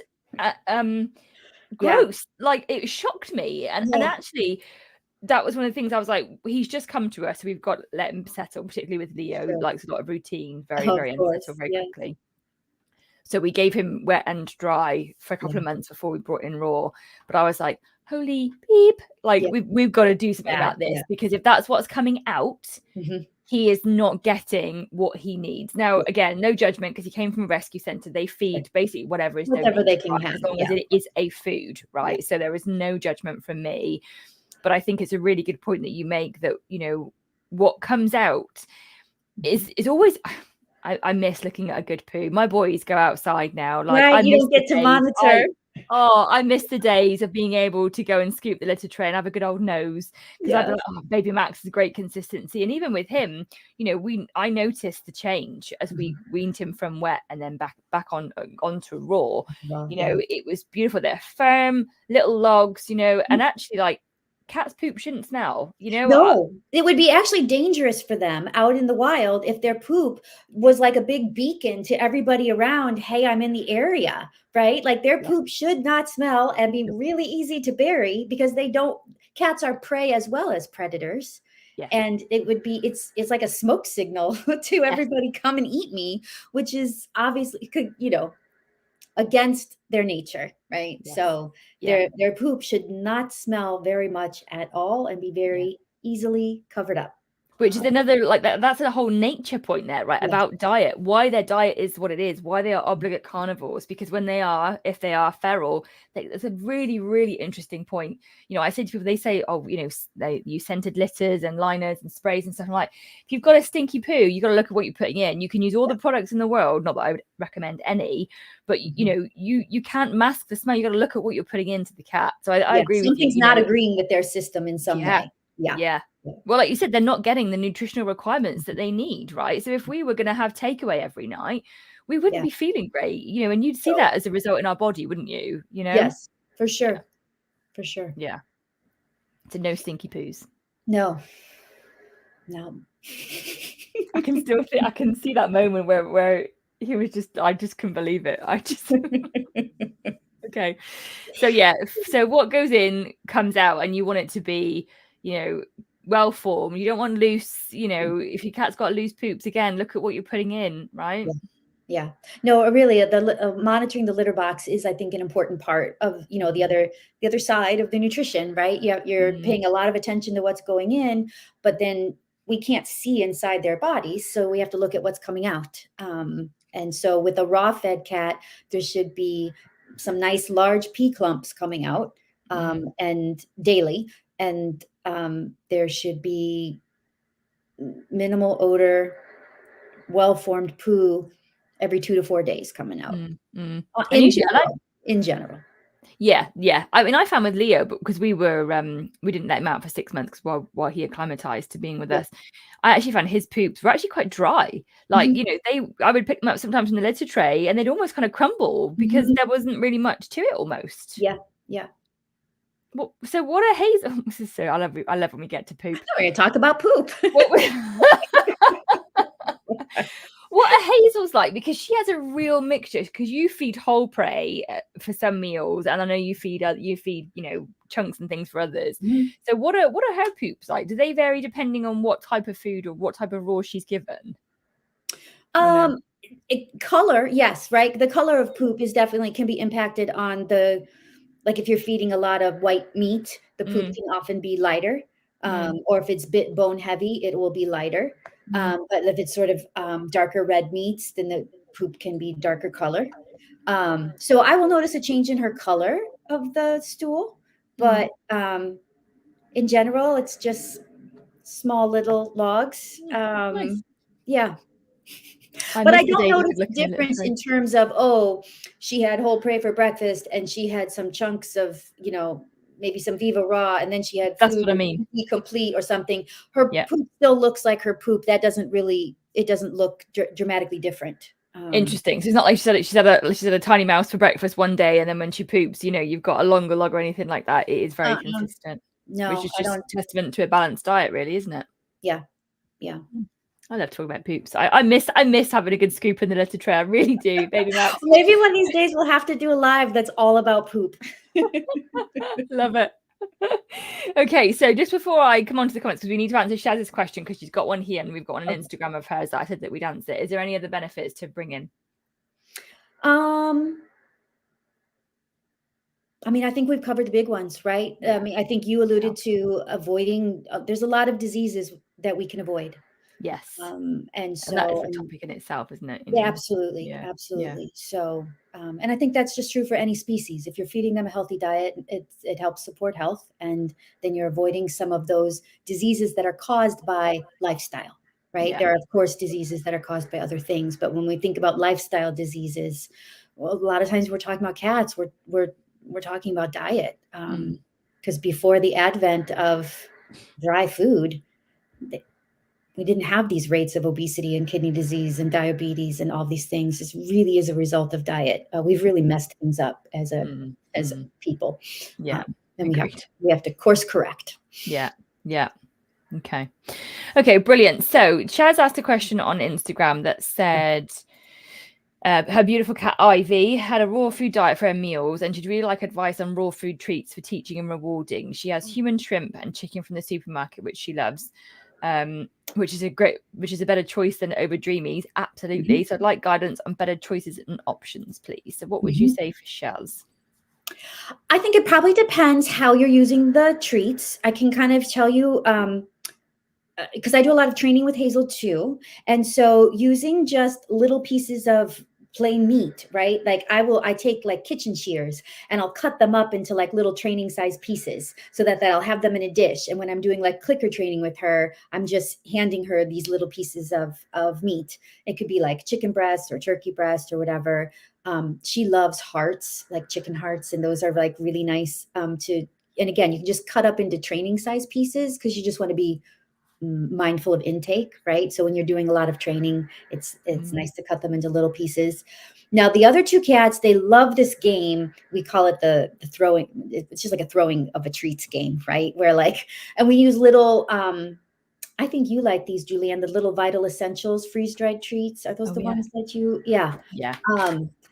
gross. Like, it shocked me. And actually, that was one of the things I was like, he's just come to us, so we've got to let him settle, particularly with Leo, who likes a lot of routine, very unsettled very quickly. So we gave him wet and dry for a couple of months before we brought in raw. But I was like, holy beep, like we've got to do something about this, because if that's what's coming out, he is not getting what he needs. Now, again, no judgment, because he came from a rescue center. They feed basically whatever is donated, they can have, as long as it is a food, right? So there is no judgment from me. But I think it's a really good point that you make, that, what comes out is always... I miss looking at a good poo. My boys go outside now. Like, you don't get to monitor. I miss the days of being able to go and scoop the litter tray and have a good old nose. Because I'd be like, oh, baby Max is great consistency. And even with him, I noticed the change as we weaned him from wet and then back onto raw. It was beautiful. They're firm little logs, and actually, like, cat's poop shouldn't smell, No, it would be actually dangerous for them out in the wild if their poop was like a big beacon to everybody around. Hey, I'm in the area, right? Like, their poop should not smell and be really easy to bury, because cats are prey as well as predators. And it would be, it's like a smoke signal to everybody, come and eat me, which is obviously against their nature, right? So their poop should not smell very much at all and be very easily covered up. Which is another, like, that's a whole nature point there, right? Yes. About diet, why their diet is what it is, why they are obligate carnivores, because if they are feral, that's a really, really interesting point. You know, I say to people, they say, oh, you know, they use scented litters and liners and sprays and stuff. I'm like, if you've got a stinky poo, you got to look at what you're putting in. You can use all the products in the world, not that I would recommend any, but you know, you can't mask the smell. You got to look at what you're putting into the cat. So I agree with you. Something's not agreeing with their system in some way. Yeah. Well, like you said, they're not getting the nutritional requirements that they need, right? So if we were going to have takeaway every night, we wouldn't be feeling great, you know, and you'd see that as a result in our body, wouldn't you? You know? Yes, for sure. For sure. Yeah. So no stinky poos. No. I can still I can see that moment where he was just, I just couldn't believe it. Okay. So yeah, so what goes in comes out, and you want it to be, you know, well formed. You don't want loose, you know, if your cat's got loose poops, again, look at what you're putting in, right? Yeah. No, really, the monitoring the litter box is, I think, an important part of, you know, the other side of the nutrition, right? You're paying a lot of attention to what's going in, but then we can't see inside their bodies, so we have to look at what's coming out. And so with a raw fed cat, there should be some nice large pee clumps coming out, and daily, and there should be minimal odor, well-formed poo every 2 to 4 days coming out. In general. Yeah. I mean, I found with Leo, because we didn't let him out for 6 months while he acclimatized to being with us. I actually found his poops were actually quite dry. Like, you know, I would pick them up sometimes from the litter tray, and they'd almost kind of crumble because there wasn't really much to it almost. Yeah. Well, so what are Hazel? This is so, I love when we get to poop. We're going to talk about poop. What are Hazel's like? Because she has a real mixture. Because you feed whole prey for some meals, and I know you feed you know, chunks and things for others. So what are her poops like? Do they vary depending on what type of food or what type of raw she's given? Color, yes, right. The color of poop is definitely can be impacted on like if you're feeding a lot of white meat, the poop can often be lighter. Or if it's bit bone heavy, it will be lighter. But if it's sort of darker red meats, then the poop can be darker color. So I will notice a change in her color of the stool, but in general, it's just small little logs. Nice. Yeah. But I don't notice a difference in terms of, oh, she had whole prey for breakfast and she had some chunks of, you know, maybe some Viva Raw, and then she had that's what I mean, complete or something. Her poop still looks like her poop. That doesn't look dramatically different. Interesting. So it's not like she's had a tiny mouse for breakfast one day, and then when she poops, you know, you've got a longer log or anything like that. It is very consistent. No, which is just testament to a balanced diet, really, isn't it? Yeah. I love talking about poops. I miss having a good scoop in the litter tray. I really do, baby Max. Maybe one of these days we'll have to do a live that's all about poop. Love it. Okay, so just before I come on to the comments, because we need to answer Shaz's question, because she's got one here and we've got on an Instagram of hers that I said that we'd answer. Is there any other benefits to bring in? I mean, I think we've covered the big ones, right? I mean, I think you alluded to avoiding, there's a lot of diseases that we can avoid. Yes. And so that is a topic in itself, isn't it? Yeah, absolutely. Absolutely. So, and I think that's just true for any species. If you're feeding them a healthy diet, it helps support health. And then you're avoiding some of those diseases that are caused by lifestyle, right? Yeah. There are, of course, diseases that are caused by other things. But when we think about lifestyle diseases, well, a lot of times we're talking about cats, we're talking about diet. Because before the advent of dry food, we didn't have these rates of obesity and kidney disease and diabetes and all these things. This really is a result of diet. We've really messed things up as people. Yeah. And we have to course correct. Yeah. Okay, brilliant. So Chaz asked a question on Instagram that said her beautiful cat Ivy had a raw food diet for her meals, and she'd really like advice on raw food treats for teaching and rewarding. She has human shrimp and chicken from the supermarket, which she loves. Which is a better choice than over dreamies. Absolutely. So I'd like guidance on better choices and options, please. So what would you say for Shaz? I think it probably depends how you're using the treats. I can kind of tell you because I do a lot of training with Hazel too. And so using just little pieces of plain meat, right? Like I take like kitchen shears and I'll cut them up into like little training size pieces so that I'll have them in a dish. And when I'm doing like clicker training with her, I'm just handing her these little pieces of meat. It could be like chicken breast or turkey breast or whatever. She loves hearts, like chicken hearts, and those are like really nice to. And again, you can just cut up into training size pieces because you just want to be mindful of intake, right? So when you're doing a lot of training, it's nice to cut them into little pieces. Now the other two cats, they love this game. We call it the throwing. It's just like a throwing of a treats game, right? Where like, and we use little. I think you like these, Julianne, the little Vital Essentials freeze-dried treats. Are those the ones that you? Yeah. Yeah.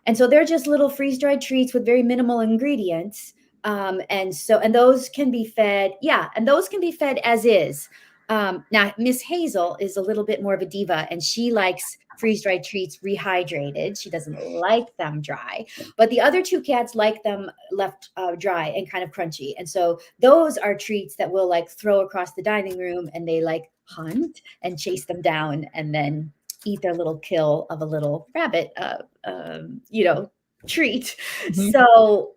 And so they're just little freeze-dried treats with very minimal ingredients. And those can be fed. Yeah, and those can be fed as is. Now, Miss Hazel is a little bit more of a diva, and she likes freeze-dried treats rehydrated. She doesn't like them dry, but the other two cats like them left dry and kind of crunchy. And so those are treats that we'll like throw across the dining room, and they like hunt and chase them down, and then eat their little kill of a little rabbit, treat. So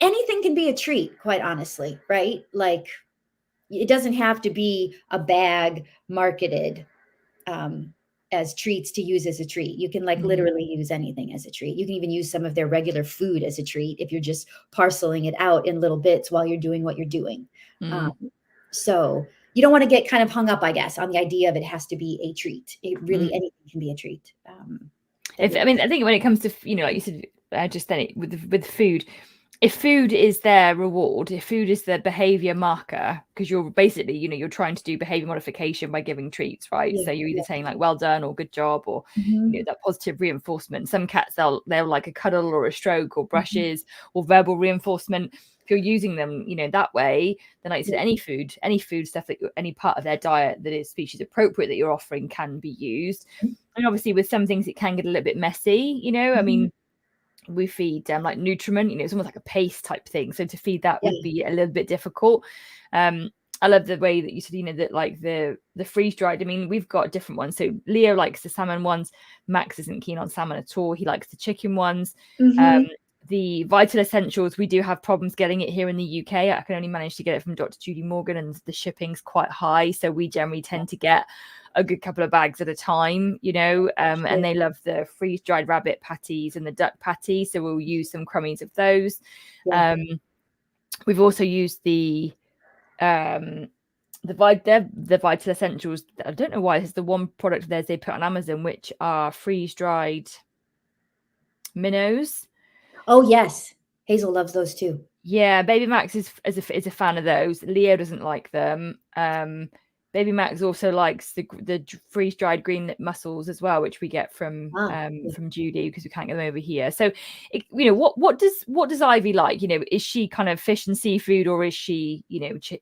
anything can be a treat, quite honestly, right? Like it doesn't have to be a bag marketed as treats to use as a treat. You can like literally use anything as a treat. You can even use some of their regular food as a treat if you're just parceling it out in little bits while you're doing what you're doing. So you don't want to get kind of hung up, I guess, on the idea of it has to be a treat. It really anything can be a treat. I think when it comes to, like you said, just then with food, if food is their reward, if food is the behavior marker, because you're basically, you're trying to do behavior modification by giving treats, right? So you're either saying like, well done or good job, or, that positive reinforcement. Some cats, they'll like a cuddle or a stroke or brushes or verbal reinforcement. If you're using them, that way, then like you said, any food stuff that any part of their diet that is species appropriate that you're offering can be used. And obviously with some things, it can get a little bit messy, I mean, we feed like nutriment, it's almost like a paste type thing, so to feed that would be a little bit difficult. I love the way that you said, that like the freeze dried. I mean, we've got different ones. So Leo likes the salmon ones. Max isn't keen on salmon at all. He likes the chicken ones. The Vital Essentials, we do have problems getting it here in the UK. I can only manage to get it from Dr. Judy Morgan, and the shipping's quite high, so we generally tend to get a good couple of bags at a time, and they love the freeze-dried rabbit patties and the duck patty, so we'll use some crummies of those. We've also used the Vital Essentials. I don't know why, this is the one product of theirs they put on Amazon, which are freeze-dried minnows. Oh yes, Hazel loves those too. Yeah, Baby Max is a fan of those. Leo doesn't like them. Baby Max also likes the freeze-dried green lip mussels as well, which we get from Judy, because we can't get them over here. So, what does Ivy like? Is she kind of fish and seafood, or is she,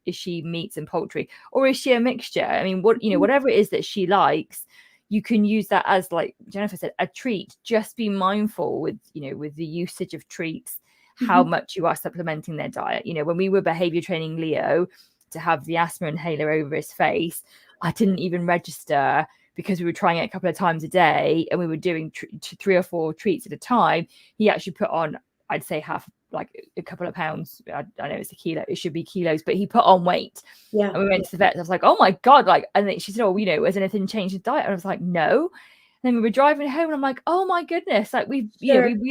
is she meats and poultry, or is she a mixture? I mean, whatever it is that she likes, you can use that as, like Jennifer said, a treat. Just be mindful with the usage of treats, how much you are supplementing their diet. When we were behavior training Leo to have the asthma inhaler over his face, I didn't even register, because we were trying it a couple of times a day and we were doing 3 or 4 treats at a time. He actually put on, I'd say half, like a couple of pounds. I know it's a kilo, it should be kilos, but he put on weight. And we went to the vet. I was like, oh my God, like, and then she said, oh, has anything changed in diet? And I was like, no. And then we were driving home and I'm like, oh my goodness, like we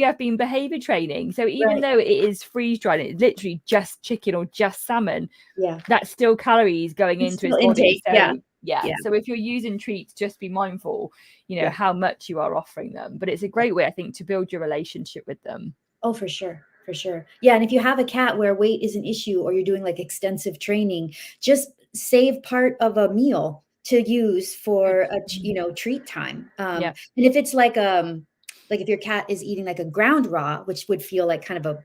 have been behavior training. So even though it is freeze dried, it's literally just chicken or just salmon, that's still calories going into his body. So so if you're using treats, just be mindful, how much you are offering them. But it's a great way, I think, to build your relationship with them. Oh, for sure. For sure. Yeah. And if you have a cat where weight is an issue, or you're doing like extensive training, just save part of a meal to use for a treat time. And if it's like if your cat is eating like a ground raw, which would feel like kind of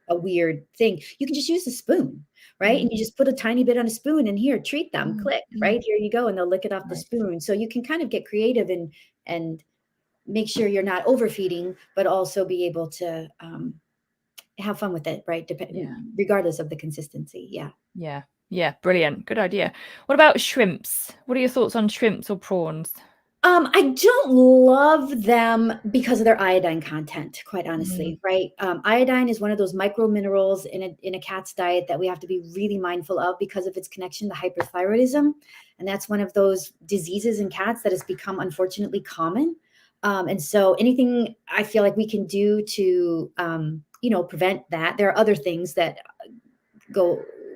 a weird thing, you can just use a spoon, right? And you just put a tiny bit on a spoon, and here, treat them, click, right? Here you go. And they'll lick it off the spoon. So you can kind of get creative and make sure you're not overfeeding, but also be able to have fun with it, right? Regardless of the consistency. Yeah. Yeah, brilliant. Good idea. What about shrimps? What are your thoughts on shrimps or prawns? I don't love them because of their iodine content, quite honestly, right? Iodine is one of those micro minerals in a cat's diet that we have to be really mindful of because of its connection to hyperthyroidism. And that's one of those diseases in cats that has become unfortunately common. And so anything I feel like we can do to, prevent that. There are other things that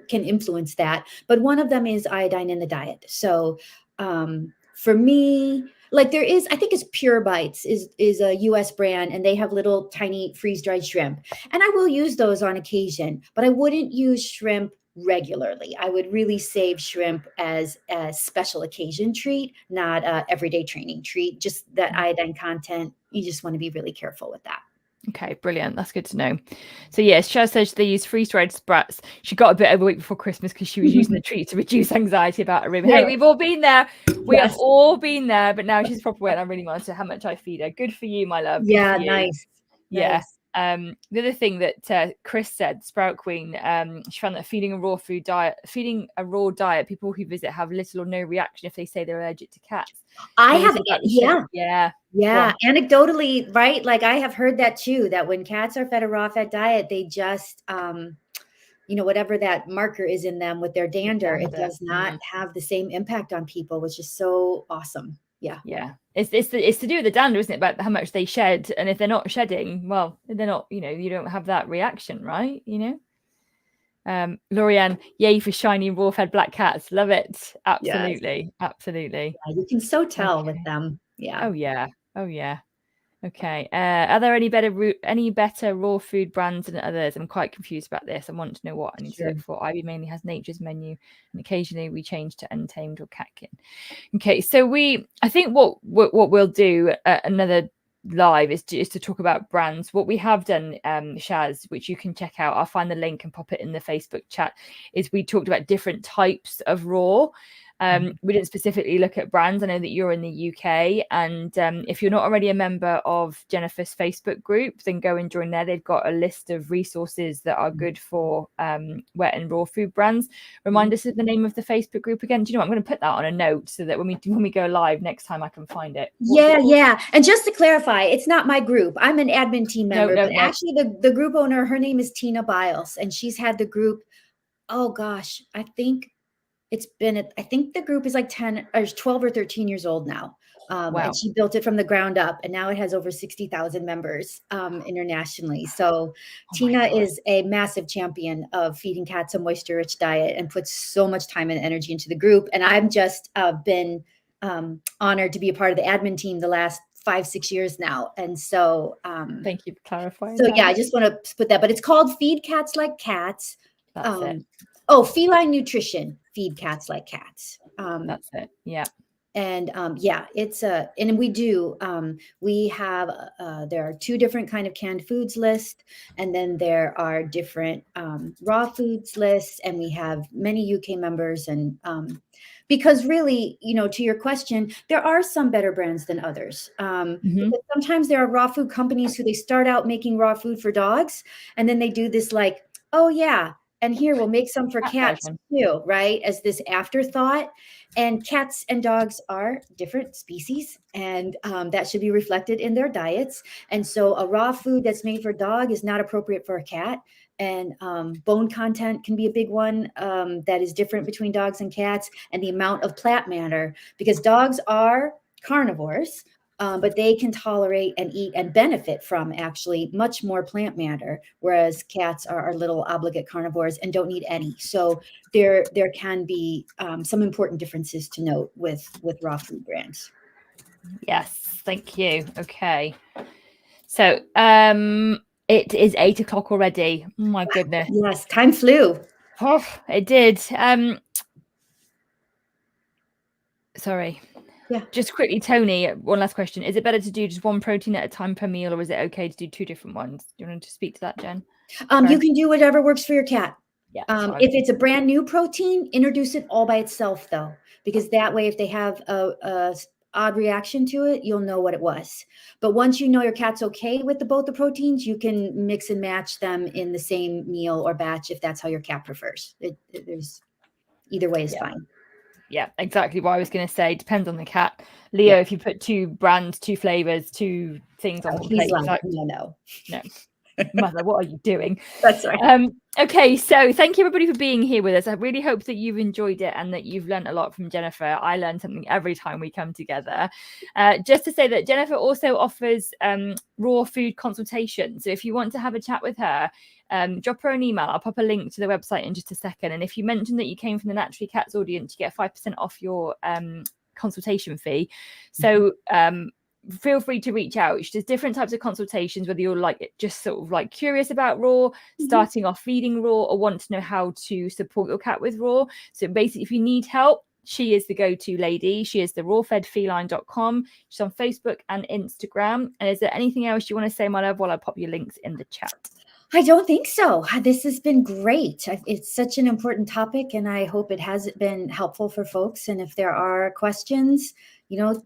can influence that, but one of them is iodine in the diet. So for me, like there is, I think it's Pure Bites is a US brand, and they have little tiny freeze-dried shrimp, and I will use those on occasion, but I wouldn't use shrimp regularly. I would really save shrimp as a special occasion treat, not a everyday training treat. Just that iodine content, you just want to be really careful with that. Okay, brilliant. That's good to know. So yes, Shaz says they use freeze-dried sprats. She got a bit overweight before Christmas because she was using the treat to reduce anxiety about a room. Yeah. Hey, we've all been there. We Yes. have all been there, but now she's proper weight and I really monitor how much I feed her. Good for you, my love. Good Yeah, for you. nice. Yeah. Nice. The other thing that Chris said, Sprout Queen, she found that feeding a raw diet, people who visit have little or no reaction if they say they're allergic to cats. I When we have, said about the yeah. yeah. Anecdotally, right? Like I have heard that too, that when cats are fed a raw fed diet, they just, whatever that marker is in them with their dander, it does not have the same impact on people, which is so awesome. Yeah. Yeah. It's to do with the dander, isn't it? About how much they shed. And if they're not shedding, well, they're not, you don't have that reaction, right? Lorianne, yay for shiny raw fed black cats. Love it. Absolutely. Yes. Absolutely. Yeah, you can so tell with them. Yeah. Oh yeah. Okay. Are there any better raw food brands than others? I'm quite confused about this. I want to know what I need to look for. Ivy mainly has Nature's Menu, and occasionally we change to Untamed or Catkin. Okay, so I think what we'll do another live is to talk about brands. What we have done, Shaz, which you can check out, I'll find the link and pop it in the Facebook chat, is we talked about different types of raw. We didn't specifically look at brands. I know that you're in the UK, and if you're not already a member of Jennifer's Facebook group, then go and join there. They've got a list of resources that are good for wet and raw food brands. Remind us of the name of the Facebook group again. Do you know what? I'm going to put that on a note so that when we go live next time, I can find it. Yeah. And just to clarify, it's not my group. I'm an admin team member, but actually the group owner, her name is Tina Biles, and she's had the group. Oh gosh, I think the group is like 10 or 12 or 13 years old now. Wow. And she built it from the ground up, and now it has over 60,000 members internationally. So Tina is a massive champion of feeding cats a moisture-rich diet and puts so much time and energy into the group. And I've just been honored to be a part of the admin team the last 5-6 years now. And so thank you for clarifying. So yeah, I just want to put that, but it's called Feed Cats Like Cats. That's it. Oh, Feline Nutrition, Feed Cats Like Cats. That's it. Yeah. And it's and we have there are 2 different kind of canned foods list, and then there are different raw foods lists, and we have many UK members, and because really, to your question, there are some better brands than others. Because sometimes there are raw food companies who they start out making raw food for dogs, and then they do this like, oh yeah, and here we'll make some for cats too, right? As this afterthought. And cats and dogs are different species, and that should be reflected in their diets. And so a raw food that's made for a dog is not appropriate for a cat. And bone content can be a big one that is different between dogs and cats, and the amount of plant matter, because dogs are carnivores, but they can tolerate and eat and benefit from actually much more plant matter, whereas cats are little obligate carnivores and don't need any. So there can be some important differences to note with raw food brands. Yes, thank you. Okay, so it is 8 o'clock already. Oh my goodness. Yes, time flew. Oh, it did. Sorry. Yeah. Just quickly, Tony, one last question. Is it better to do just one protein at a time per meal, or is it okay to do 2 different ones? Do you want to speak to that, Jen? You can do whatever works for your cat. Yeah. If it's a brand new protein, introduce it all by itself, though, because that way, if they have a odd reaction to it, you'll know what it was. But once you know your cat's okay with both the proteins, you can mix and match them in the same meal or batch if that's how your cat prefers. Either way is fine. Yeah, exactly what I was going to say. Depends on the cat. Leo, if you put 2 brands, 2 flavors, 2 things on one plate, like, no. Mother, what are you doing? That's right. Okay, so thank you everybody for being here with us. I really hope that you've enjoyed it and that you've learned a lot from Jennifer. I learn something every time we come together. Just to say that Jennifer also offers raw food consultation. So if you want to have a chat with her, drop her an email. I'll pop a link to the website in just a second. And if you mention that you came from the Naturally Cats audience, you get 5% off your consultation fee. So feel free to reach out. She does different types of consultations, whether you're like just sort of like curious about raw, starting off feeding raw, or want to know how to support your cat with raw. So basically, if you need help, she is the go-to lady. She is the rawfedfeline.com. She's on Facebook and Instagram. And is there anything else you want to say, my love, while I pop your links in the chat? I don't think so. This has been great. It's such an important topic, and I hope it has been helpful for folks. And if there are questions,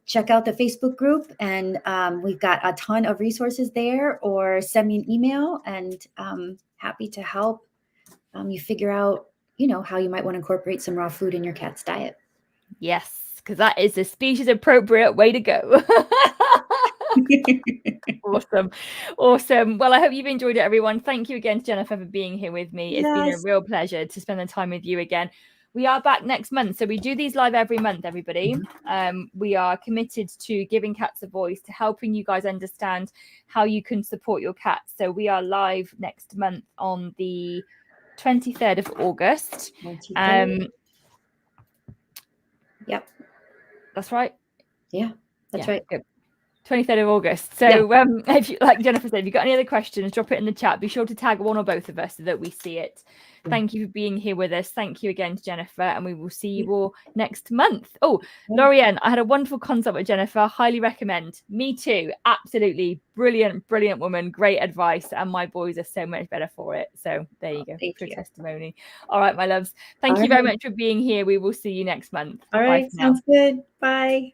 check out the Facebook group, and we've got a ton of resources there, or send me an email, and happy to help you figure out, how you might want to incorporate some raw food in your cat's diet. Yes, because that is the species appropriate way to go. Awesome. Well, I hope you've enjoyed it, everyone. Thank you again to Jennifer for being here with me. It's been a real pleasure to spend the time with you again. We are back next month. So we do these live every month, everybody. We are committed to giving cats a voice, to helping you guys understand how you can support your cats. So we are live next month on the 23rd of August. 23rd. Yep. That's right. Yeah, that's right. Good. 23rd of August. So if you, like Jennifer said, if you've got any other questions, drop it in the chat. Be sure to tag one or both of us so that we see it. Thank you for being here with us. Thank you again to Jennifer, and we will see you all next month. Oh, Lorianne, I had a wonderful consult with Jennifer. Highly recommend. Me too. Absolutely brilliant woman. Great advice, and my boys are so much better for it. So there you go. For testimony. All right, my loves. Thank you very much for being here. We will see you next month. All right, sounds good. Bye.